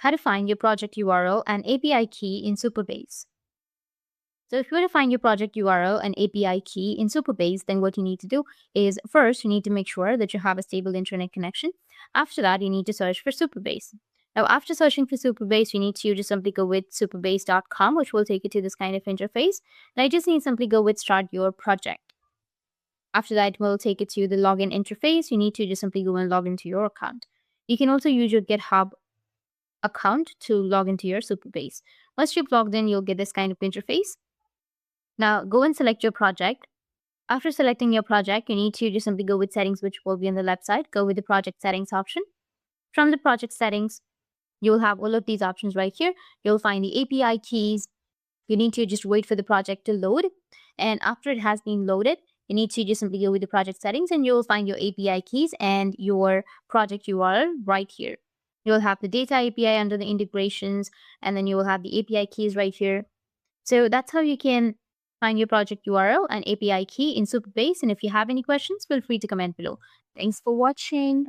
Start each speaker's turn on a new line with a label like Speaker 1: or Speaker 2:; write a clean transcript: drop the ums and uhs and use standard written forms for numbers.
Speaker 1: how to find your project URL and API key in Supabase. So if you want to find your project URL and API key in Supabase, then what you need to do is first, you need to make sure that you have a stable internet connection. After that, you need to search for Supabase. Now, after searching for Supabase, you need to just simply go with supabase.com, which will take you to this kind of interface. And I just need to simply go with start your project. After that, we'll take it to the login interface. You need to just simply go and log into your account. You can also use your GitHub account to log into your Supabase. Once you've logged in, you'll get this kind of interface. Now, go and select your project. After selecting your project, you need to just simply go with settings, which will be on the left side. Go with the project settings option. From the project settings, you'll have all of these options right here. You'll find the API keys. You need to just wait for the project to load. And after it has been loaded, you need to just simply go with the project settings and you'll find your API keys and your project URL right here. You'll have the data API under the integrations, and then you will have the API keys right here. So that's how you can find your project URL and API key in Supabase. And if you have any questions, feel free to comment below. Thanks for watching.